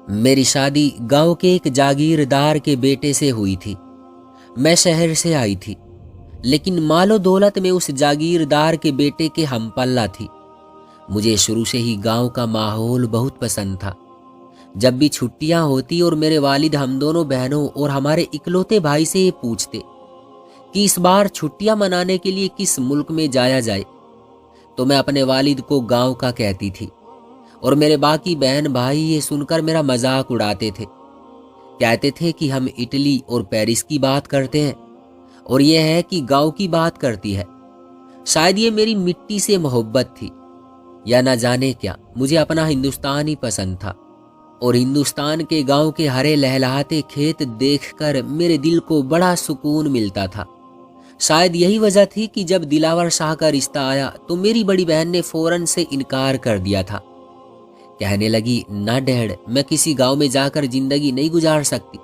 मेरी शादी गांव के एक जागीरदार के बेटे से हुई थी। मैं शहर से आई थी, लेकिन मालो दौलत में उस जागीरदार के बेटे के हमपल्ला थी। मुझे शुरू से ही गांव का माहौल बहुत पसंद था। जब भी छुट्टियां होती और मेरे वालिद हम दोनों बहनों और हमारे इकलौते भाई से ये पूछते कि इस बार छुट्टियां मनाने के लिए किस मुल्क में जाया जाए, तो मैं अपने वालिद को गांव का कहती थी और मेरे बाकी बहन भाई ये सुनकर मेरा मजाक उड़ाते थे। कहते थे कि हम इटली और पेरिस की बात करते हैं और ये है कि गांव की बात करती है। शायद ये मेरी मिट्टी से मोहब्बत थी या ना जाने क्या, मुझे अपना हिंदुस्तान ही पसंद था और हिंदुस्तान के गांव के हरे लहलहाते खेत देखकर मेरे दिल को बड़ा सुकून मिलता था। शायद यही वजह थी कि जब दिलावर शाह का रिश्ता आया तो मेरी बड़ी बहन ने फौरन से इनकार कर दिया था। कहने लगी, ना डैड, मैं किसी गांव में जाकर जिंदगी नहीं गुजार सकती।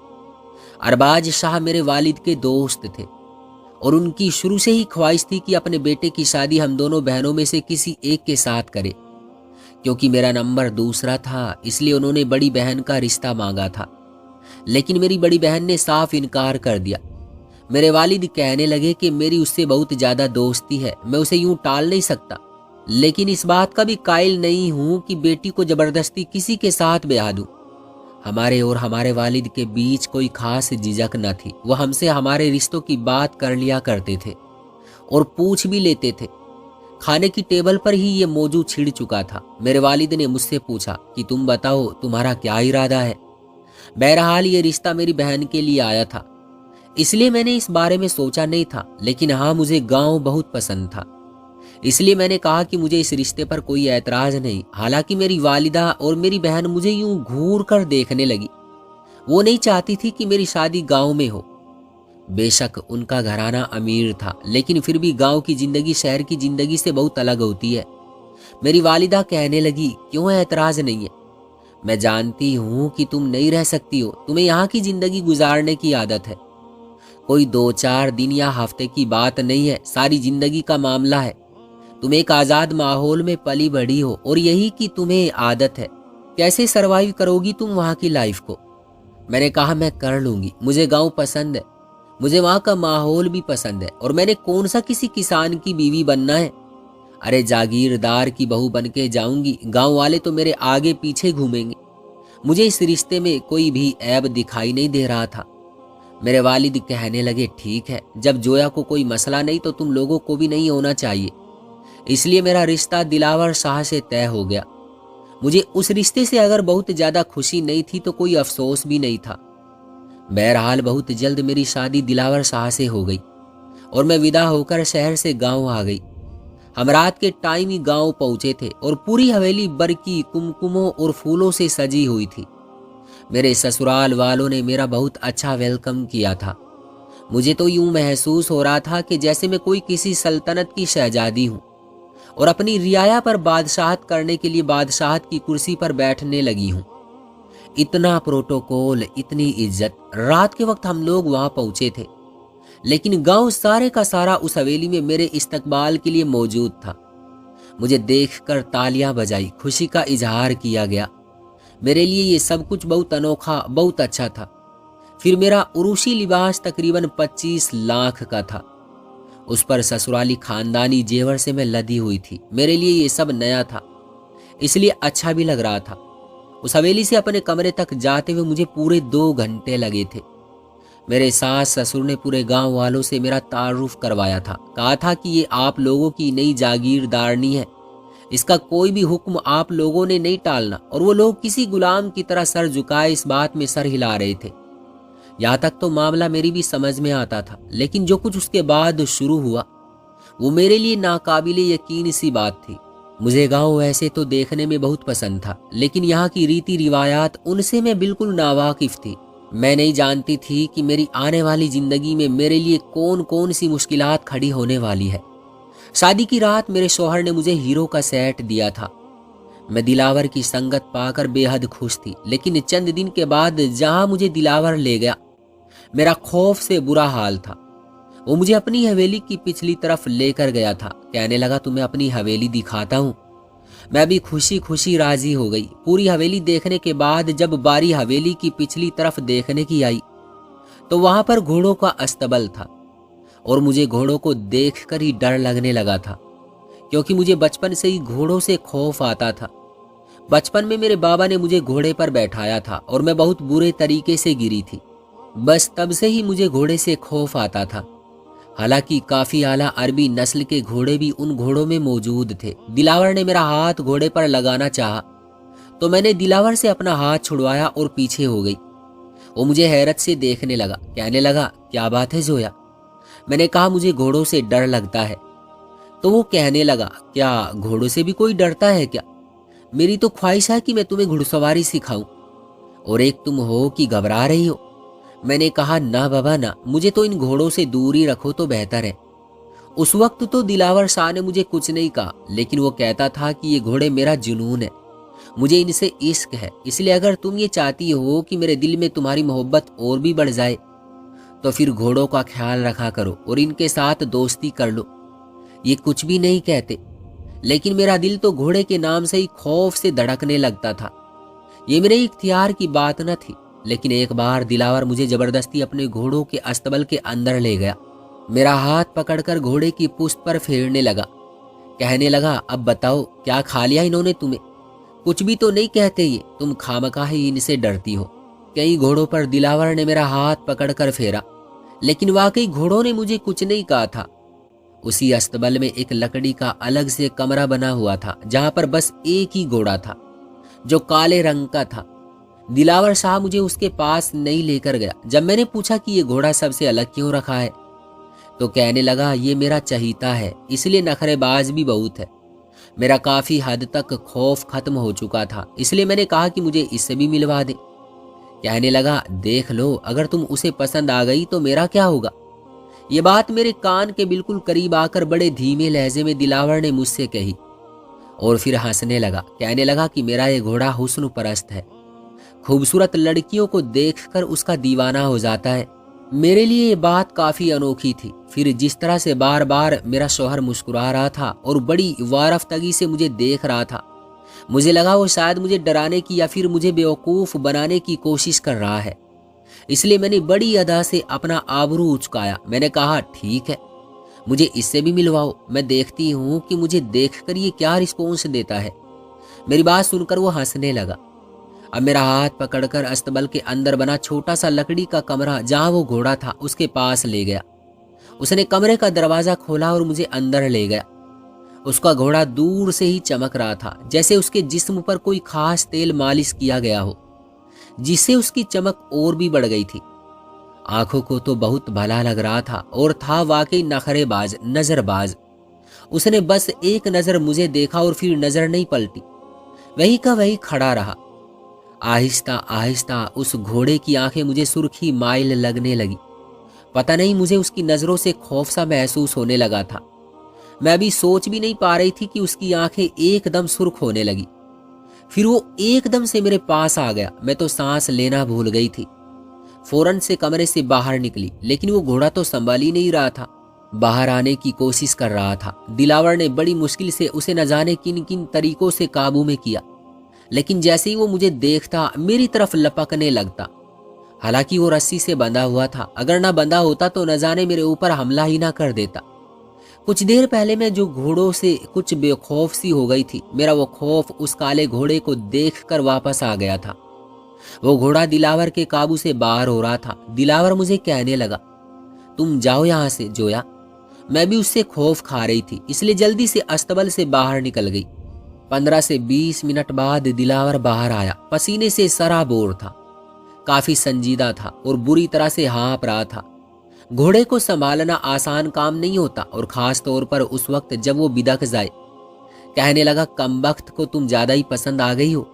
अरबाज शाह मेरे वालिद के दोस्त थे और उनकी शुरू से ही ख्वाहिश थी कि अपने बेटे की शादी हम दोनों बहनों में से किसी एक के साथ करे। क्योंकि मेरा नंबर दूसरा था, इसलिए उन्होंने बड़ी बहन का रिश्ता मांगा था, लेकिन मेरी बड़ी बहन ने साफ इनकार कर दिया। मेरे वालिद कहने लगे कि मेरी उससे बहुत ज़्यादा दोस्ती है, मैं उसे यूं टाल नहीं सकता, लेकिन इस बात का भी कायल नहीं हूं कि बेटी को जबरदस्ती किसी के साथ ब्याह दूं। हमारे और हमारे वालिद के बीच कोई खास झिझक न थी। वो हमसे हमारे रिश्तों की बात कर लिया करते थे और पूछ भी लेते थे। खाने की टेबल पर ही ये मौजू छिड़ चुका था। मेरे वालिद ने मुझसे पूछा कि तुम बताओ, तुम्हारा क्या इरादा है। बहरहाल ये रिश्ता मेरी बहन के लिए आया था, इसलिए मैंने इस बारे में सोचा नहीं था, लेकिन हाँ, मुझे गांव बहुत पसंद था, इसलिए मैंने कहा कि मुझे इस रिश्ते पर कोई ऐतराज नहीं। हालांकि मेरी वालिदा और मेरी बहन मुझे यूं घूर कर देखने लगी। वो नहीं चाहती थी कि मेरी शादी गांव में हो। बेशक उनका घराना अमीर था, लेकिन फिर भी गांव की जिंदगी शहर की जिंदगी से बहुत अलग होती है। मेरी वालिदा कहने लगी, क्यों ऐतराज नहीं है? मैं जानती हूँ कि तुम नहीं रह सकती हो, तुम्हें यहाँ की जिंदगी गुजारने की आदत है। कोई 2-4 दिन या हफ्ते की बात नहीं है, सारी जिंदगी का मामला है। तुम एक आज़ाद माहौल में पली बढ़ी हो और यही कि तुम्हें आदत है। कैसे सरवाइव करोगी तुम वहाँ की लाइफ को? मैंने कहा, मैं कर लूँगी, मुझे गांव पसंद है, मुझे वहाँ का माहौल भी पसंद है और मैंने कौन सा किसी किसान की बीवी बनना है। अरे जागीरदार की बहू बन के जाऊँगी, गाँव वाले तो मेरे आगे पीछे घूमेंगे। मुझे इस रिश्ते में कोई भी ऐब दिखाई नहीं दे रहा था। मेरे वालिद कहने लगे, ठीक है, जब जोया को कोई मसला नहीं तो तुम लोगों को भी नहीं होना चाहिए। इसलिए मेरा रिश्ता दिलावर शाह से तय हो गया। मुझे उस रिश्ते से अगर बहुत ज़्यादा खुशी नहीं थी तो कोई अफसोस भी नहीं था। बहरहाल बहुत जल्द मेरी शादी दिलावर शाह से हो गई और मैं विदा होकर शहर से गांव आ गई। हम रात के टाइम ही गांव पहुंचे थे और पूरी हवेली बरकी, कुमकुमों और फूलों से सजी हुई थी। मेरे ससुराल वालों ने मेरा बहुत अच्छा वेलकम किया था। मुझे तो यूं महसूस हो रहा था कि जैसे मैं कोई किसी सल्तनत की शहजादी हूं और अपनी रियाया पर बादशाहत करने के लिए बादशाहत की कुर्सी पर बैठने लगी हूं। इतना प्रोटोकॉल, इतनी इज्जत। रात के वक्त हम लोग वहां पहुंचे थे, लेकिन गांव सारे का सारा उस हवेली में मेरे इस्तकबाल के लिए मौजूद था। मुझे देखकर तालियां बजाई, खुशी का इजहार किया गया। मेरे लिए ये सब कुछ बहुत अनोखा, बहुत अच्छा था। फिर मेरा उरूसी लिबास तकरीबन 25 लाख का था। उस पर ससुराली खानदानी जेवर से मैं लदी हुई थी। मेरे लिए ये सब नया था, इसलिए अच्छा भी लग रहा था। उस हवेली से अपने कमरे तक जाते हुए मुझे पूरे 2 घंटे लगे थे। मेरे सास ससुर ने पूरे गांव वालों से मेरा तारुफ करवाया था। कहा था कि ये आप लोगों की नई जागीरदारनी है, इसका कोई भी हुक्म आप लोगों ने नहीं टालना। और वो लोग किसी गुलाम की तरह सर झुकाए इस बात में सर हिला रहे थे। यहाँ तक तो मामला मेरी भी समझ में आता था, लेकिन जो कुछ उसके बाद शुरू हुआ वो मेरे लिए नाकाबिले यकीन सी बात थी। मुझे गांव वैसे तो देखने में बहुत पसंद था, लेकिन यहाँ की रीति रिवायात, उनसे मैं बिल्कुल नावाकिफ थी। मैं नहीं जानती थी कि मेरी आने वाली जिंदगी में मेरे लिए कौन कौन सी मुश्किलात खड़ी होने वाली है। शादी की रात मेरे शौहर ने मुझे हीरो का सेट दिया था। मैं दिलावर की संगत पाकर बेहद खुश थी, लेकिन चंद दिन के बाद जहां मुझे दिलावर ले गया, मेरा खौफ से बुरा हाल था। वो मुझे अपनी हवेली की पिछली तरफ लेकर गया था। कहने लगा, तुम्हें अपनी हवेली दिखाता हूँ। मैं भी खुशी खुशी राजी हो गई। पूरी हवेली देखने के बाद जब बारी हवेली की पिछली तरफ देखने की आई तो वहां पर घोड़ों का अस्तबल था और मुझे घोड़ों को देखकर ही डर लगने लगा था, क्योंकि मुझे बचपन से ही घोड़ों से खौफ आता था। बचपन में मेरे बाबा ने मुझे घोड़े पर बैठाया था और मैं बहुत बुरे तरीके से गिरी थी। बस तब से ही मुझे घोड़े से खौफ आता था। हालांकि काफी आला अरबी नस्ल के घोड़े भी उन घोड़ों में मौजूद थे। दिलावर ने मेरा हाथ घोड़े पर लगाना चाहा तो मैंने दिलावर से अपना हाथ छुड़वाया और पीछे हो गई। वो मुझे हैरत से देखने लगा, कहने लगा, क्या बात है जोया? मैंने कहा, मुझे घोड़ों से डर लगता है। तो वो कहने लगा, क्या घोड़ों से भी कोई डरता है क्या? मेरी तो ख्वाहिश है कि मैं तुम्हें घुड़सवारी सिखाऊं, और एक तुम हो कि घबरा रही हो। मैंने कहा, ना बाबा ना, मुझे तो इन घोड़ों से दूर ही रखो तो बेहतर है। उस वक्त तो दिलावर शाह ने मुझे कुछ नहीं कहा, लेकिन वो कहता था कि ये घोड़े मेरा जुनून है, मुझे इनसे इश्क है। इसलिए अगर तुम ये चाहती हो कि मेरे दिल में तुम्हारी मोहब्बत और भी बढ़ जाए तो फिर घोड़ों का ख्याल रखा करो और इनके साथ दोस्ती कर लो। ये कुछ भी नहीं कहते, लेकिन मेरा दिल तो घोड़े के नाम से ही खौफ से धड़कने लगता था। ये मेरे इख्तियार की बात न थी, लेकिन एक बार दिलावर मुझे जबरदस्ती अपने घोड़ों के अस्तबल के अंदर ले गया। मेरा हाथ पकड़कर घोड़े की पुश्त पर फेरने लगा, कहने लगा, अब बताओ क्या खा लिया इन्होंने तुम्हें? कुछ भी तो नहीं कहते ये, तुम खामखा ही इनसे डरती हो। कई घोड़ों पर दिलावर ने मेरा हाथ पकड़कर फेरा, लेकिन वाकई घोड़ों ने मुझे कुछ नहीं कहा था। उसी अस्तबल में एक लकड़ी का अलग से कमरा बना हुआ था, जहां पर बस एक ही घोड़ा था जो काले रंग का था। दिलावर शाह मुझे उसके पास नहीं लेकर गया। जब मैंने पूछा कि ये घोड़ा सबसे अलग क्यों रखा है तो कहने लगा, ये मेरा चहीता है, इसलिए नखरेबाज भी बहुत है। मेरा काफी हद तक खौफ खत्म हो चुका था, इसलिए मैंने कहा कि मुझे इससे भी मिलवा दे। कहने लगा, देख लो, अगर तुम उसे पसंद आ गई तो मेरा क्या होगा? ये बात मेरे कान के बिल्कुल करीब आकर बड़े धीमे लहजे में दिलावर ने मुझसे कही और फिर हंसने लगा। कहने लगा कि मेरा ये घोड़ा हुस्न परस्त है, खूबसूरत लड़कियों को देखकर उसका दीवाना हो जाता है। मेरे लिए ये बात काफी अनोखी थी। फिर जिस तरह से बार बार मेरा शौहर मुस्कुरा रहा था और बड़ी वारफ्तगी से मुझे देख रहा था, मुझे लगा वो शायद मुझे डराने की या फिर मुझे बेवकूफ बनाने की कोशिश कर रहा है। इसलिए मैंने बड़ी अदा से अपना आबरू उचकाया। मैंने कहा, ठीक है, मुझे इससे भी मिलवाओ, मैं देखती हूँ कि मुझे देखकर ये क्या रिस्पॉन्स देता है। मेरी बात सुनकर वो हंसने लगा। अब मेरा हाथ पकड़कर अस्तबल के अंदर बना छोटा सा लकड़ी का कमरा जहां वो घोड़ा था उसके पास ले गया। उसने कमरे का दरवाजा खोला और मुझे अंदर ले गया। उसका घोड़ा दूर से ही चमक रहा था, जैसे उसके जिस्म पर कोई खास तेल मालिश किया गया हो, जिससे उसकी चमक और भी बढ़ गई थी। आंखों को तो बहुत भला लग रहा था और था वाकई नखरेबाज, नजरबाज। उसने बस एक नजर मुझे देखा और फिर नजर नहीं पलटी, वही का वही खड़ा रहा। आहिस्ता आहिस्ता उस घोड़े की आंखें मुझे सुर्खी माइल लगने लगी। पता नहीं मुझे उसकी नजरों से खौफ सा महसूस होने लगा था। मैं अभी सोच भी नहीं पा रही थी कि उसकी आंखें एकदम सुर्ख होने लगी। फिर वो एकदम से मेरे पास आ गया। मैं तो सांस लेना भूल गई थी। फौरन से कमरे से बाहर निकली, लेकिन वो घोड़ा तो संभाल ही नहीं रहा था, बाहर आने की कोशिश कर रहा था। दिलावर ने बड़ी मुश्किल से उसे न जाने किन किन तरीकों से काबू में किया, लेकिन जैसे ही वो मुझे देखता मेरी तरफ लपकने लगता। हालांकि वो रस्सी से बंधा हुआ था, अगर ना बंधा होता तो न जाने मेरे ऊपर हमला ही ना कर देता। कुछ देर पहले मैं जो घोड़ों से कुछ बेखौफ सी हो गई थी, मेरा वो खौफ उस काले घोड़े को देखकर वापस आ गया था। वो घोड़ा दिलावर के काबू से बाहर हो रहा था। दिलावर मुझे कहने लगा, तुम जाओ यहाँ से जोया। मैं भी उससे खौफ खा रही थी, इसलिए जल्दी से अस्तबल से बाहर निकल गई। 15 से 20 मिनट बाद दिलावर बाहर आया। पसीने से सराबोर था, काफी संजीदा था और बुरी तरह से हाँफ रहा था। घोड़े को संभालना आसान काम नहीं होता, और खास तौर पर उस वक्त जब वो बिदक जाए। कहने लगा, कमबख्त को तुम ज्यादा ही पसंद आ गई हो।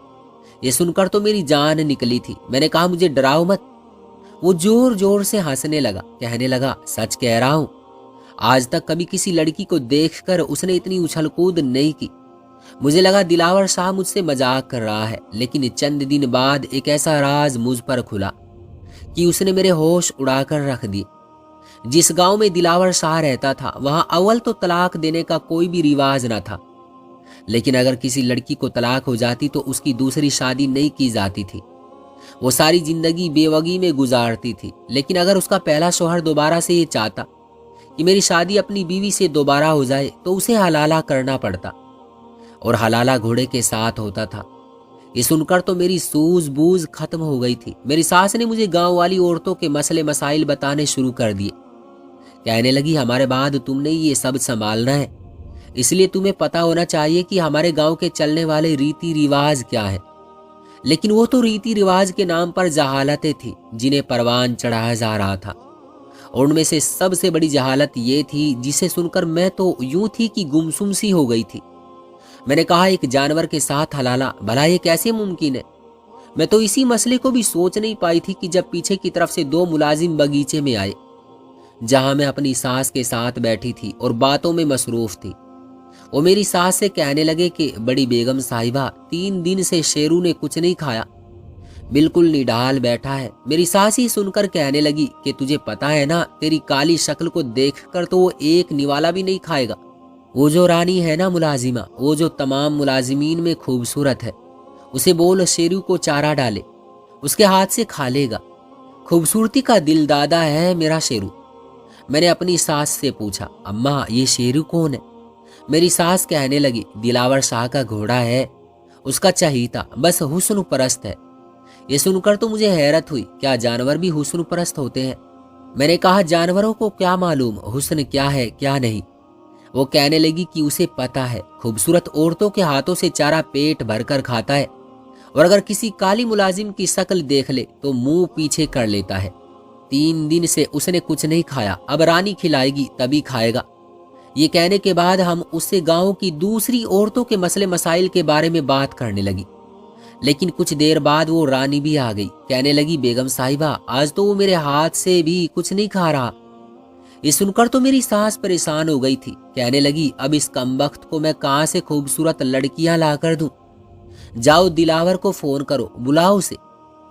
ये सुनकर तो मेरी जान निकली थी। मैंने कहा, मुझे डराओ मत। वो जोर जोर से हंसने लगा, कहने लगा, सच कह रहा हूं, आज तक कभी किसी लड़की को देखकर उसने इतनी उछल कूद नहीं की। मुझे लगा दिलावर शाह मुझसे मजाक कर रहा है, लेकिन चंद दिन बाद एक ऐसा राज मुझ पर खुला कि उसने मेरे होश उड़ाकर रख दिए। जिस गांव में दिलावर शाह रहता था, वहां अव्वल तो तलाक देने का कोई भी रिवाज न था। लेकिन अगर किसी लड़की को तलाक हो जाती तो उसकी दूसरी शादी नहीं की जाती थी। वो सारी जिंदगी बेवगी में गुजारती थी। लेकिन अगर उसका पहला शौहर दोबारा से ये चाहता कि मेरी शादी अपनी बीवी से दोबारा हो जाए तो उसे हलाला करना पड़ता, और हलाला घोड़े के साथ होता था। ये सुनकर तो मेरी सूझबूझ खत्म हो गई थी। मेरी सास ने मुझे गांव वाली औरतों के मसले मसाइल बताने शुरू कर दिए। कहने लगी, हमारे बाद तुमने ये सब संभालना है, इसलिए तुम्हें पता होना चाहिए कि हमारे गांव के चलने वाले रीति रिवाज क्या है। लेकिन वो तो रीति रिवाज के नाम पर जहालतें थी जिन्हें परवान चढ़ाया जा रहा था, और उनमें से सबसे बड़ी जहालत ये थी जिसे सुनकर मैं तो यूं थी कि गुमसुम सी हो गई थी। मैंने कहा, एक जानवर के साथ हलाला, भला ये कैसे मुमकिन है? मैं तो इसी मसले को भी सोच नहीं पाई थी कि जब पीछे की तरफ से दो मुलाजिम बगीचे में आए, जहां मैं अपनी सास के साथ बैठी थी और बातों में मसरूफ थी। वो मेरी सास से कहने लगे कि बड़ी बेगम साहिबा, 3 दिन से शेरू ने कुछ नहीं खाया, बिल्कुल निढाल बैठा है। मेरी सास ही सुनकर कहने लगी कि तुझे पता है ना, तेरी काली शक्ल को देखकर तो वो एक निवाला भी नहीं खाएगा। वो जो रानी है ना मुलाजिमा, वो जो तमाम मुलाजिमीन में खूबसूरत है, उसे बोल शेरू को चारा डाले, उसके हाथ से खा लेगा। खूबसूरती का दिल दादा है मेरा शेरू। मैंने अपनी सास से पूछा, अम्मा ये शेरू कौन है? मेरी सास कहने लगी, दिलावर शाह का घोड़ा है, उसका चहीता, बस हुस्न परस्त है। ये सुनकर तो मुझे हैरत हुई, क्या जानवर भी हुस्न परस्त होते हैं? मैंने कहा, जानवरों को क्या मालूम हुस्न क्या है क्या नहीं। वो कहने लगी कि उसे पता है, खूबसूरत औरतों के हाथों से चारा पेट भरकर खाता है, और अगर किसी काली मुलाजिम की शक्ल देख ले तो मुंह पीछे कर लेता है। 3 दिन से उसने कुछ नहीं खाया, अब रानी खिलाएगी तभी खाएगा। ये कहने के बाद हम उससे गांव की दूसरी औरतों के मसले मसाइल के बारे में बात करने लगी। लेकिन कुछ देर बाद वो रानी भी आ गई। कहने लगी, बेगम साहिबा, आज तो वो मेरे हाथ से भी कुछ नहीं खा रहा। ये सुनकर तो मेरी सास परेशान हो गई थी। कहने लगी, अब इस कमबख्त को मैं कहां से खूबसूरत लड़कियां ला कर दूं? जाओ दिलावर को फोन करो, बुलाओ उसे।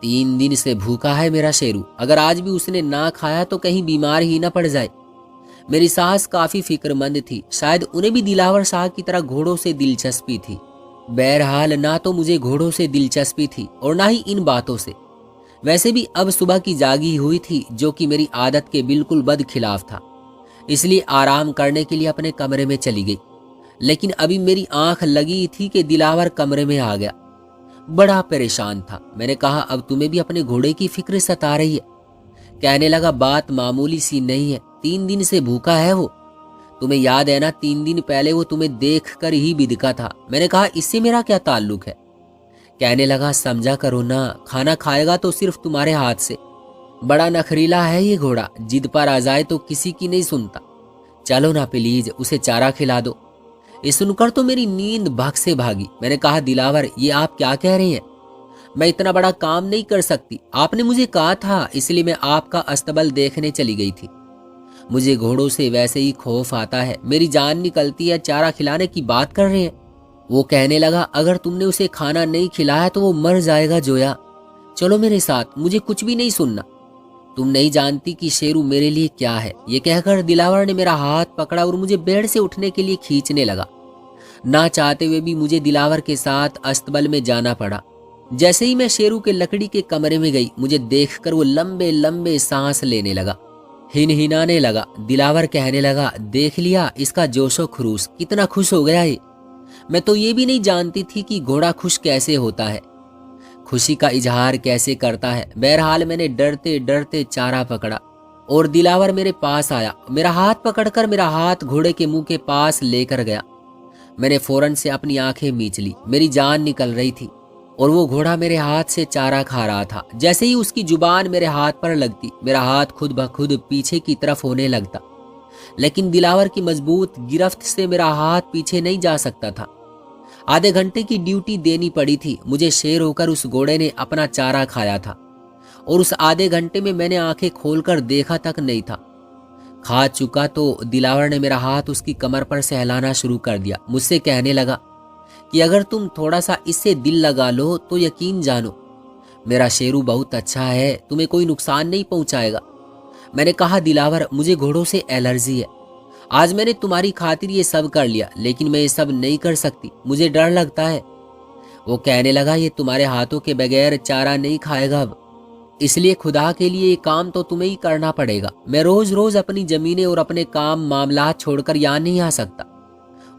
3 दिन से भूखा है मेरा शेरू, अगर आज भी उसने ना खाया तो कहीं बीमार ही ना पड़ जाए। मेरी सास काफी फिक्रमंद थी, शायद उन्हें भी दिलावर शाह की तरह घोड़ों से दिलचस्पी थी। बहरहाल ना तो मुझे घोड़ों से दिलचस्पी थी और ना ही इन बातों से। वैसे भी अब सुबह की जागी हुई थी, जो कि मेरी आदत के बिल्कुल बदखिलाफ था, इसलिए आराम करने के लिए अपने कमरे में चली गई। लेकिन अभी मेरी आंख लगी थी कि दिलावर कमरे में आ गया। बड़ा परेशान था। मैंने कहा, अब तुम्हें भी अपने घोड़े की फिक्र सता रही है? कहने लगा, बात मामूली सी नहीं है, 3 दिन से भूखा है वो। तुम्हें याद है ना, 3 दिन पहले वो तुम्हें देख कर ही बिदका था। मैंने कहा, इससे मेरा क्या ताल्लुक है? कहने लगा, समझा करो ना, खाना खाएगा तो सिर्फ तुम्हारे हाथ से। बड़ा नखरीला है ये घोड़ा, जिद पर आ जाए तो किसी की नहीं सुनता। चलो ना प्लीज, उसे चारा खिला दो। ये सुनकर तो मेरी नींद भाग से भागी। मैंने कहा, दिलावर, ये आप क्या कह रहे हैं? मैं इतना बड़ा काम नहीं कर सकती। आपने मुझे कहा था, इसलिए मैं आपका अस्तबल देखने चली गई थी। मुझे घोड़ों से वैसे ही खौफ आता है, मेरी जान निकलती है। चारा खिलाने की बात कर रहे हैं? वो कहने लगा, अगर तुमने उसे खाना नहीं खिलाया तो वो मर जाएगा जोया। चलो मेरे साथ, मुझे कुछ भी नहीं सुनना। तुम नहीं जानती कि शेरू मेरे लिए क्या है। ये कहकर दिलावर ने मेरा हाथ पकड़ा और मुझे बेड से उठने के लिए खींचने लगा। ना चाहते हुए भी मुझे दिलावर के साथ अस्तबल में जाना पड़ा। जैसे ही मैं शेरू के लकड़ी के कमरे में गई, मुझे देखकर वो लंबे लंबे सांस लेने लगा, हिनहिनाने लगा। दिलावर कहने लगा, देख लिया इसका जोशो खरूस, कितना खुश हो गया है। मैं तो ये भी नहीं जानती थी कि घोड़ा खुश कैसे होता है, खुशी का इजहार कैसे करता है। बहरहाल मैंने डरते डरते चारा पकड़ा और दिलावर मेरे पास आया। मेरा हाथ पकड़कर मेरा हाथ घोड़े के मुंह के पास लेकर गया। मैंने फौरन से अपनी आंखें मीच ली। मेरी जान निकल रही थी और वो घोड़ा मेरे हाथ से चारा खा रहा था। जैसे ही उसकी जुबान मेरे हाथ पर लगती, मेरा हाथ खुद ब खुद पीछे की तरफ होने लगता। लेकिन दिलावर की मजबूत गिरफ्त से मेरा हाथ पीछे नहीं जा सकता था। आधे घंटे की ड्यूटी देनी पड़ी थी। मुझे शेर होकर उस घोड़े ने अपना चारा खाया था और उस आधे घंटे में मैंने आंखें खोलकर देखा तक नहीं था। खा चुका तो दिलावर ने मेरा हाथ उसकी कमर पर सहलाना शुरू कर दिया। मुझसे कहने लगा कि अगर तुम थोड़ा सा इससे दिल लगा लो तो यकीन जानो, मेरा शेरू बहुत अच्छा है, तुम्हें कोई नुकसान नहीं पहुंचाएगा। मैंने कहा, दिलावर, मुझे घोड़ों से एलर्जी है, आज मैंने तुम्हारी खातिर ये सब कर लिया, लेकिन मैं ये सब नहीं कर सकती, मुझे डर लगता है। वो कहने लगा, ये तुम्हारे हाथों के बगैर चारा नहीं खाएगा अब, इसलिए खुदा के लिए ये काम तो तुम्हें ही करना पड़ेगा। मैं रोज रोज अपनी जमीनें और अपने काम मामलात छोड़कर यहाँ नहीं आ सकता,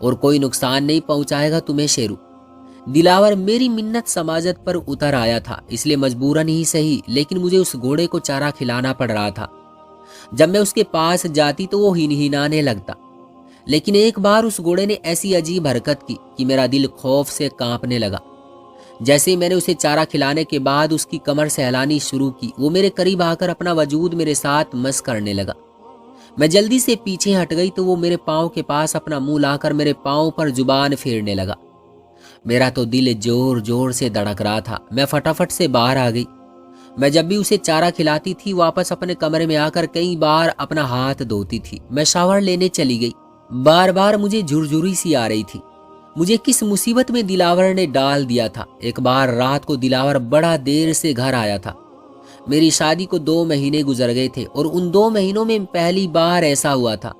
और कोई नुकसान नहीं पहुंचाएगा तुम्हें शेरू। दिलावर मेरी मिन्नत समाजत पर उतर आया था, इसलिए मजबूरन ही सही, लेकिन मुझे उस घोड़े को चारा खिलाना पड़ रहा था। जब मैं उसके पास जाती तो वो हिनहिनाने लगता, लेकिन एक बार उस घोड़े ने ऐसी अजीब हरकत की कि मेरा दिल खौफ से कांपने लगा। जैसे ही मैंने उसे चारा खिलाने के बाद उसकी कमर सहलानी शुरू की, वो मेरे करीब आकर अपना वजूद मेरे साथ मस करने लगा। मैं जल्दी से पीछे हट गई तो वो मेरे पाँव के पास अपना मुंह लाकर मेरे पाँव पर जुबान फेरने लगा। मेरा तो दिल जोर जोर से धड़क रहा था। मैं फटाफट से बाहर आ गई। मैं जब भी उसे चारा खिलाती थी वापस अपने कमरे में आकर कई बार अपना हाथ धोती थी। मैं शावर लेने चली गई। बार बार मुझे झुरझुरी सी आ रही थी। मुझे किस मुसीबत में दिलावर ने डाल दिया था। एक बार रात को दिलावर बड़ा देर से घर आया था। मेरी शादी को 2 महीने गुजर गए थे और उन 2 महीनों में पहली बार ऐसा हुआ था।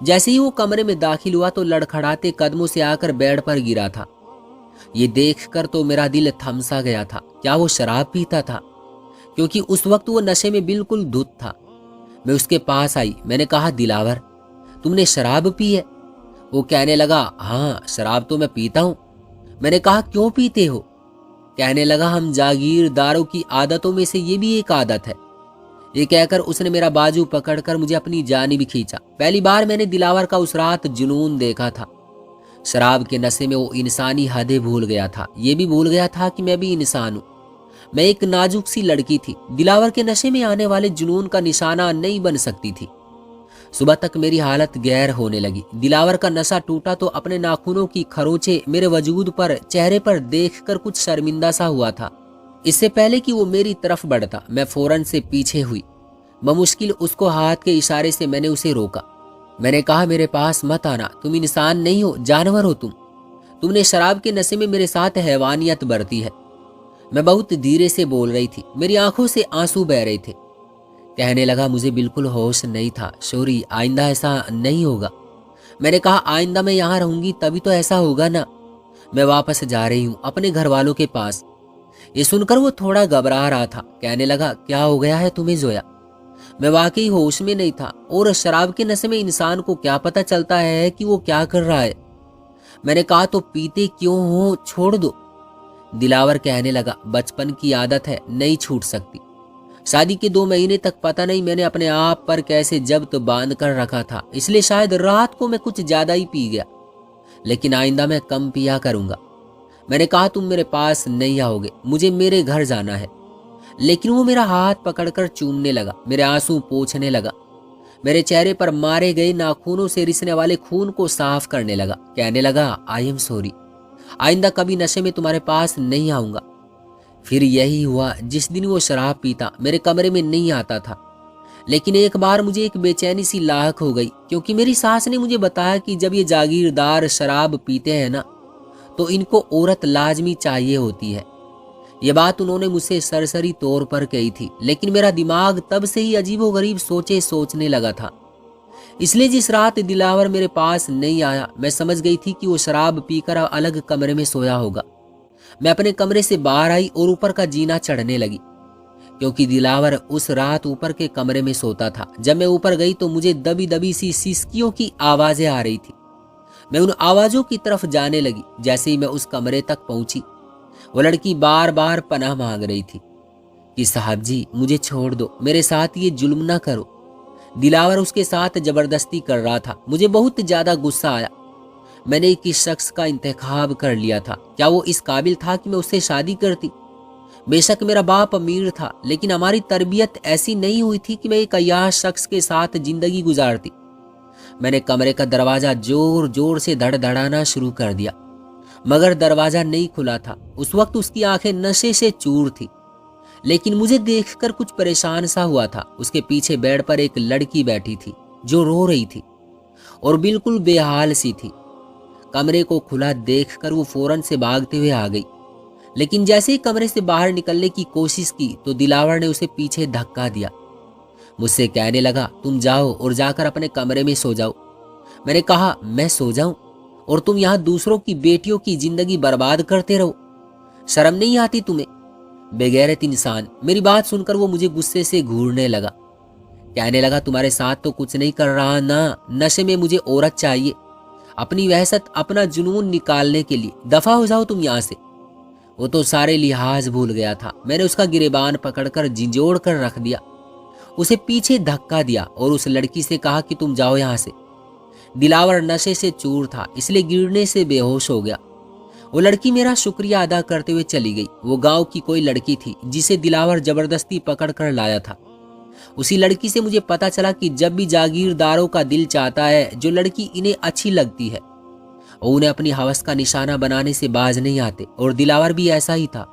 जैसे ही वो कमरे में दाखिल हुआ तो लड़खड़ाते कदमों से आकर बेड पर गिरा था। ये देखकर तो मेरा दिल थम सा गया था। क्या वो शराब पीता था? क्योंकि उस वक्त वो नशे में बिल्कुल धुत था। मैं उसके पास आई। मैंने कहा, दिलावर, तुमने शराब पी है? वो कहने लगा, हाँ शराब तो मैं पीता हूँ। मैंने कहा, क्यों पीते हो? कहने लगा, हम जागीरदारों की आदतों में से ये भी एक आदत है। ये कहकर उसने मेरा बाजू पकड़कर मुझे अपनी जानिब खींचा। पहली बार मैंने दिलावर का उस रात जुनून देखा था। शराब के नशे में वो इंसानी हदें भूल गया था। ये भी भूल गया था कि मैं भी इंसान हूँ। मैं एक नाजुक सी लड़की थी। दिलावर के नशे में आने वाले जुनून का निशाना नहीं बन सकती थी। सुबह तक मेरी हालत गैर होने लगी। दिलावर का नशा टूटा तो अपने नाखूनों की खरोंचे मेरे वजूद पर, चेहरे पर देखकर कुछ शर्मिंदा सा हुआ था। इससे पहले कि वो मेरी तरफ बढ़ता, मैं फौरन से पीछे हुई। बमुश्किल उसको हाथ के इशारे से मैंने उसे रोका। मैंने कहा, मेरे पास मत आना, तुम इंसान नहीं हो, जानवर हो तुमने शराब के नशे में मेरे साथ हैवानियत बरती है। मैं बहुत धीरे से बोल रही थी। मेरी आंखों से आंसू बह रहे थे। कहने लगा, मुझे बिल्कुल होश नहीं था शौरी, आइंदा ऐसा नहीं होगा। मैंने कहा, आइंदा मैं यहाँ रहूंगी तभी तो ऐसा होगा ना। मैं वापस जा रही हूँ अपने घर वालों के पास। ये सुनकर वो थोड़ा घबरा रहा था। कहने लगा, क्या हो गया है तुम्हें जोया? मैं वाकई होश में नहीं था, और शराब के नशे में इंसान को क्या पता चलता है कि वो क्या कर रहा है। मैंने कहा, तो पीते क्यों हो, छोड़ दो। दिलावर कहने लगा, बचपन की आदत है, नहीं छूट सकती। शादी के 2 महीने तक पता नहीं मैंने अपने आप पर कैसे जब्त बांध कर रखा था, इसलिए शायद रात को मैं कुछ ज्यादा ही पी गया, लेकिन आइंदा मैं कम पिया करूंगा। मैंने कहा, तुम मेरे पास नहीं आओगे, मुझे मेरे घर जाना है। लेकिन वो मेरा हाथ पकड़कर चूमने लगा, मेरे आंसू पोंछने लगा, मेरे चेहरे पर मारे गए नाखूनों से रिसने वाले खून को साफ करने लगा। कहने लगा, आई एम सॉरी, आइंदा कभी नशे में तुम्हारे पास नहीं आऊंगा। फिर यही हुआ। जिस दिन वो शराब पीता मेरे कमरे में नहीं आता था, लेकिन एक बार मुझे एक बेचैनी सी लाहक हो गई, क्योंकि मेरी सास ने मुझे बताया कि जब ये जागीरदार शराब पीते हैं ना, तो इनको औरत लाजमी चाहिए होती है। ये बात उन्होंने मुझसे सरसरी तौर पर कही थी, लेकिन मेरा दिमाग तब से ही अजीबोगरीब सोचे सोचने लगा था। इसलिए जिस रात दिलावर मेरे पास नहीं आया, मैं समझ गई थी कि वो शराब पीकर अलग कमरे में सोया होगा। मैं अपने कमरे से बाहर आई और ऊपर का जीना चढ़ने लगी, क्योंकि दिलावर उस रात ऊपर के कमरे में सोता था। जब मैं ऊपर गई तो मुझे दबी दबी सी सिसकियों की आवाजें आ रही थी। मैं उन आवाजों की तरफ जाने लगी। जैसे ही मैं उस कमरे तक पहुंची, वो लड़की बार बार पनाह मांग रही थी कि साहब जी, मुझे छोड़ दो, मेरे साथ ये जुल्म ना करो। दिलावर उसके साथ जबरदस्ती कर रहा था। मुझे बहुत ज्यादा गुस्सा आया। मैंने एक इस शख्स का इंतखाब कर लिया था। क्या वो इस काबिल था कि मैं उससे शादी करती? बेशक मेरा बाप अमीर था, लेकिन हमारी तरबियत ऐसी नहीं हुई थी कि मैं एक अय्याश शख्स के साथ जिंदगी गुजारती। मैंने कमरे का दरवाजा जोर जोर से धड़धड़ाना शुरू कर दिया, मगर दरवाजा नहीं खुला था। उस वक्त उसकी आंखें नशे से चूर थी, लेकिन मुझे देखकर कुछ परेशान सा हुआ था। उसके पीछे बेड पर एक लड़की बैठी थी जो रो रही थी और बिल्कुल बेहाल सी थी। कमरे को खुला देखकर वो फौरन से भागते हुए आ गई, लेकिन जैसे ही कमरे से बाहर निकलने की कोशिश की तो दिलावर ने उसे पीछे धक्का दिया। मुझसे कहने लगा, तुम जाओ और जाकर अपने कमरे में सो जाओ। मैंने कहा, मैं सो जाऊं और तुम यहाँ दूसरों की बेटियों की जिंदगी बर्बाद करते रहो? शर्म नहीं आती तुम्हें, बेगैरत इंसान। मेरी बात सुनकर वो मुझे गुस्से से घूरने लगा। कहने लगा, तुम्हारे साथ तो कुछ नहीं कर रहा ना, नशे में मुझे औरत चाहिए, अपनी वहशत, अपना जुनून निकालने के लिए। दफा हो जाओ तुम यहाँ से। वो तो सारे लिहाज भूल गया था। मैंने उसका गिरेबान पकड़कर झिंझोड़ कर रख दिया, उसे पीछे धक्का दिया और उस लड़की से कहा कि तुम जाओ यहाँ से। दिलावर नशे से चूर था, इसलिए गिरने से बेहोश हो गया। वो लड़की मेरा शुक्रिया अदा करते हुए चली गई। वो गांव की कोई लड़की थी जिसे दिलावर जबरदस्ती पकड़ कर लाया था। उसी लड़की से मुझे पता चला कि जब भी जागीरदारों का दिल चाहता है, जो लड़की इन्हें अच्छी लगती है, वो उन्हें अपनी हवस का निशाना बनाने से बाज नहीं आते। और दिलावर भी ऐसा ही था।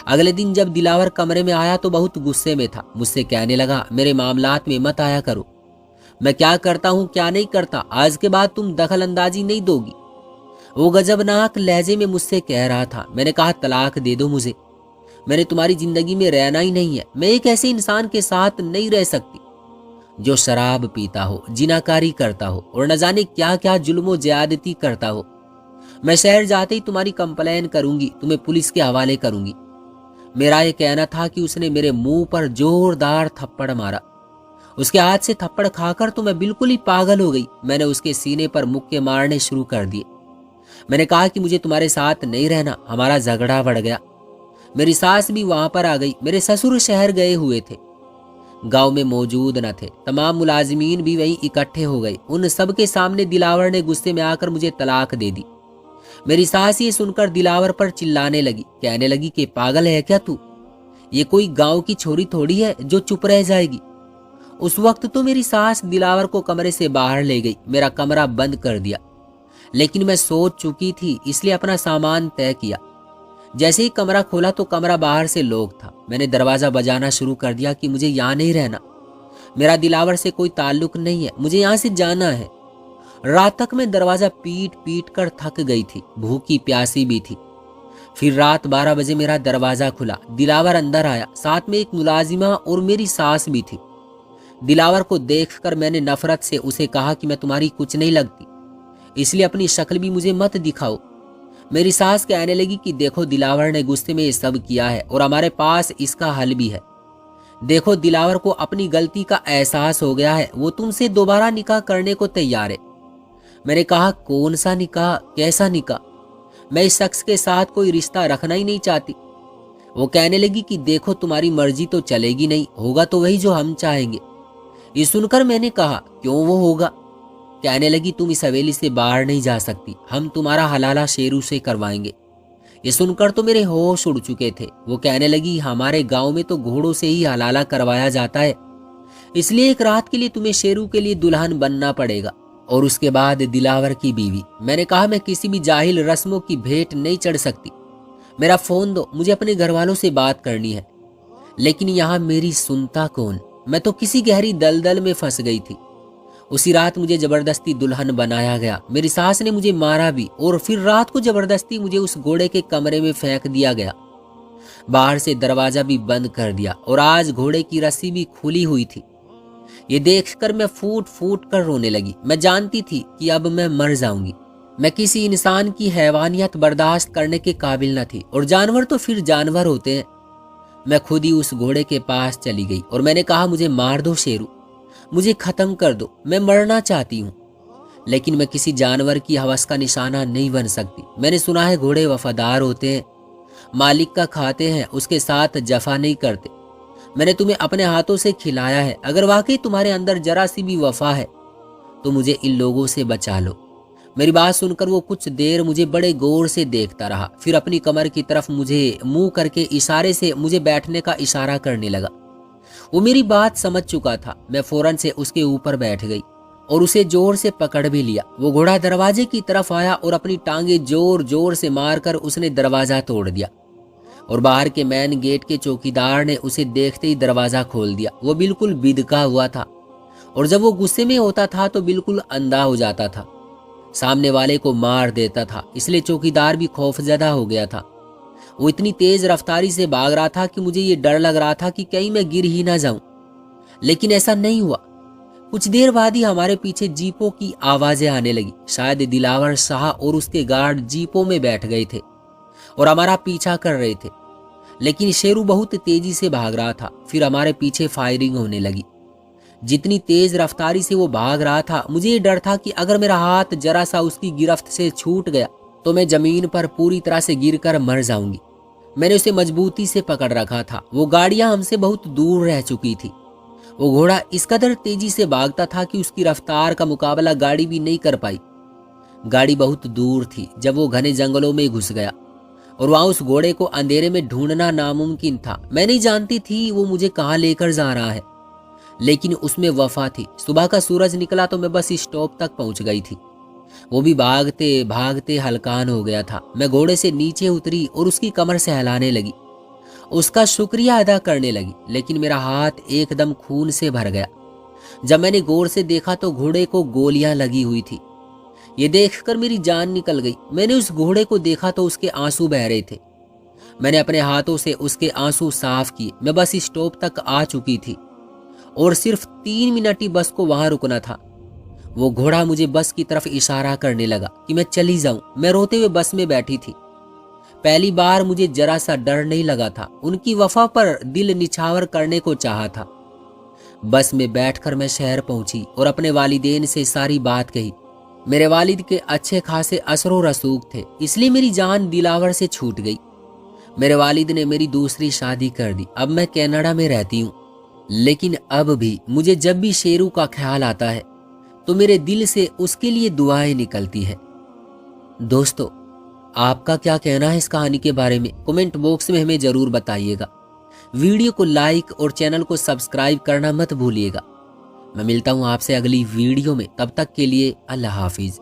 अगले दिन जब दिलावर कमरे में आया तो बहुत गुस्से में था। मुझसे कहने लगा, मेरे मामलात में मत आया करो, मैं क्या करता हूँ क्या नहीं करता, आज के बाद तुम दखल अंदाजी नहीं दोगी। वो गजबनाक लहजे में मुझसे कह रहा था। मैंने कहा, तलाक दे दो मुझे, मैंने तुम्हारी जिंदगी में रहना ही नहीं है। मैं एक ऐसे इंसान के साथ नहीं रह सकती जो शराब पीता हो, जिनाकारी करता हो और न जाने क्या क्या जुल्म ज्यादती करता हो। मैं शहर जाते ही तुम्हारी कंप्लेन करूंगी, तुम्हें पुलिस के हवाले करूंगी। मेरा ये कहना था कि उसने मेरे मुंह पर जोरदार थप्पड़ मारा। उसके हाथ से थप्पड़ खाकर तो मैं बिल्कुल ही पागल हो गई। मैंने उसके सीने पर मुक्के मारने शुरू कर दिए। मैंने कहा कि मुझे तुम्हारे साथ नहीं रहना। हमारा झगड़ा बढ़ गया। मेरी सास भी वहां पर आ गई। मेरे ससुर शहर गए हुए थे, गांव में मौजूद न थे। तमाम मुलाजिमीन भी वहीं इकट्ठे हो गए। उन सब के सामने दिलावर ने गुस्से में आकर मुझे तलाक दे दी। मेरी सास ये सुनकर दिलावर पर चिल्लाने लगी, कहने लगी कि पागल है क्या तू, ये कोई गांव की छोरी थोड़ी है जो चुप रह जाएगी। उस वक्त तो मेरी सास दिलावर को कमरे से बाहर ले गई, मेरा कमरा बंद कर दिया। लेकिन मैं सोच चुकी थी, इसलिए अपना सामान तय किया। जैसे ही कमरा खोला तो कमरा बाहर से लॉक था। मैंने दरवाजा बजाना शुरू कर दिया कि मुझे यहाँ नहीं रहना, मेरा दिलावर से कोई ताल्लुक नहीं है, मुझे यहाँ से जाना है। रात तक मैं दरवाजा पीट पीट कर थक गई थी, भूखी प्यासी भी थी। फिर रात 12 बजे मेरा दरवाजा खुला। दिलावर अंदर आया, साथ में एक मुलाजिमा और मेरी सास भी थी। दिलावर को देखकर मैंने नफरत से उसे कहा कि मैं तुम्हारी कुछ नहीं लगती, इसलिए अपनी शक्ल भी मुझे मत दिखाओ। मेरी सास कहने लगी कि देखो, दिलावर ने गुस्से में ये सब किया है और हमारे पास इसका हल भी है। देखो, दिलावर को अपनी गलती का एहसास हो गया है, वो तुमसे दोबारा निकाह करने को तैयार है। मैंने कहा, कौन सा निकाह, कैसा निकाह, मैं इस शख्स के साथ कोई रिश्ता रखना ही नहीं चाहती। वो कहने लगी कि देखो, तुम्हारी मर्जी तो चलेगी नहीं, होगा तो वही जो हम चाहेंगे। ये सुनकर मैंने कहा, क्यों वो होगा? कहने लगी, तुम इस हवेली से बाहर नहीं जा सकती, हम तुम्हारा हलाला शेरू से करवाएंगे। ये सुनकर तो मेरे होश उड़ चुके थे। वो कहने लगी, हमारे गांव में तो घोड़ों से ही हलाला करवाया जाता है, इसलिए एक रात के लिए तुम्हें शेरू के लिए दुल्हन बनना पड़ेगा और उसके बाद दिलावर की बीवी। मैंने कहा, मैं किसी भी जाहिल रस्मों की भेंट नहीं चढ़ सकती, मेरा फोन दो, मुझे अपने घर वालों से बात करनी है। लेकिन यहाँ मेरी सुनता कौन, मैं तो किसी गहरी दलदल में फंस गई थी। उसी रात मुझे जबरदस्ती दुल्हन बनाया गया। मेरी सास ने मुझे मारा भी और फिर रात को जबरदस्ती मुझे उस घोड़े के कमरे में फेंक दिया गया। बाहर से दरवाजा भी बंद कर दिया और आज घोड़े की रस्सी भी खुली हुई थी। ये देखकर मैं फूट फूट कर रोने लगी। मैं जानती थी कि अब मैं मर जाऊंगी। मैं किसी इंसान की हैवानियत बर्दाश्त करने के काबिल न थी, और जानवर तो फिर जानवर होते हैं। मैं खुद ही उस घोड़े के पास चली गई और मैंने कहा, मुझे मार दो शेरू, मुझे खत्म कर दो, मैं मरना चाहती हूँ, लेकिन मैं किसी जानवर की हवस का निशाना नहीं बन सकती। मैंने सुना है घोड़े वफादार होते हैं, मालिक का खाते हैं, उसके साथ जफा नहीं करते। मैंने तुम्हें अपने हाथों से खिलाया है, अगर वाकई तुम्हारे अंदर जरा सी भी वफा है तो मुझे इन लोगों से बचा लो। मेरी बात सुनकर वो कुछ देर मुझे बड़े गौर से देखता रहा, फिर अपनी कमर की तरफ मुझे मुंह करके इशारे से मुझे बैठने का इशारा करने लगा। वो मेरी बात समझ चुका था। मैं फौरन से उसके ऊपर बैठ गई और उसे जोर से पकड़ भी लिया। वो घोड़ा दरवाजे की तरफ आया और अपनी टांगे जोर जोर से मारकर उसने दरवाजा तोड़ दिया और बाहर के मेन गेट के चौकीदार ने उसे देखते ही दरवाजा खोल दिया। वो बिल्कुल बिदका हुआ था और जब वो गुस्से में होता था तो बिल्कुल अंधा हो जाता था, सामने वाले को मार देता था, इसलिए चौकीदार भी खौफजदा हो गया था। वो इतनी तेज रफ्तारी से भाग रहा था कि मुझे ये डर लग रहा था कि कहीं मैं गिर ही ना जाऊं, लेकिन ऐसा नहीं हुआ। कुछ देर बाद ही हमारे पीछे जीपों की आवाजें आने लगी। शायद दिलावर शाह और उसके गार्ड जीपों में बैठ गए थे और हमारा पीछा कर रहे थे, लेकिन शेरू बहुत तेजी से भाग रहा था। फिर हमारे पीछे फायरिंग होने लगी। जितनी तेज रफ्तारी से वो भाग रहा था, मुझे ये डर था कि अगर मेरा हाथ जरा सा उसकी गिरफ्त से छूट गया तो मैं जमीन पर पूरी तरह से गिरकर मर जाऊंगी। मैंने उसे मजबूती से पकड़ रखा था। वो गाड़ियां हमसे बहुत दूर रह चुकी थी। वो घोड़ा इस कदर तेजी से भागता था कि उसकी रफ्तार का मुकाबला गाड़ी भी नहीं कर पाई। गाड़ी बहुत दूर थी जब वो घने जंगलों में घुस गया और वहां उस घोड़े को अंधेरे में ढूंढना नामुमकिन था। मैं नहीं जानती थी वो मुझे कहाँ लेकर जा रहा है, लेकिन उसमें वफा थी। सुबह का सूरज निकला तो मैं बस स्टॉप तक पहुंच गई थी। वो भी भागते भागते हलकान हो गया था। मैं घोड़े से नीचे उतरी और उसकी कमर से हिलाने लगी, उसका शुक्रिया अदा करने लगी, लेकिन मेरा हाथ एकदम खून से भर गया। जब मैंने गौर से देखा तो घोड़े को गोलियां लगी हुई थी। ये देखकर मेरी जान निकल गई। मैंने उस घोड़े को देखा तो उसके आंसू बह रहे थे। मैंने अपने हाथों से उसके आंसू साफ किए। मैं बस स्टॉप तक आ चुकी थी और सिर्फ 3 मिनट ही बस को वहां रुकना था। वो घोड़ा मुझे बस की तरफ इशारा करने लगा कि मैं चली जाऊं। मैं रोते हुए बस में बैठी थी। पहली बार मुझे जरा सा डर नहीं लगा था। उनकी वफा पर दिल निछावर करने को चाहा था। बस में बैठकर मैं शहर पहुंची और अपने वालिदैन से सारी बात कही। मेरे वालिद के अच्छे खासे असरो रसूख थे, इसलिए मेरी जान दिलावर से छूट गई। मेरे वालिद ने मेरी दूसरी शादी कर दी। अब मैं कनाडा में रहती हूँ, लेकिन अब भी मुझे जब भी शेरू का ख्याल आता है तो मेरे दिल से उसके लिए दुआएं निकलती है। दोस्तों, आपका क्या कहना है इस कहानी के बारे में? कमेंट बॉक्स में हमें जरूर बताइएगा। वीडियो को लाइक और चैनल को सब्सक्राइब करना मत भूलिएगा। मैं मिलता हूं आपसे अगली वीडियो में। तब तक के लिए अल्लाह हाफिज।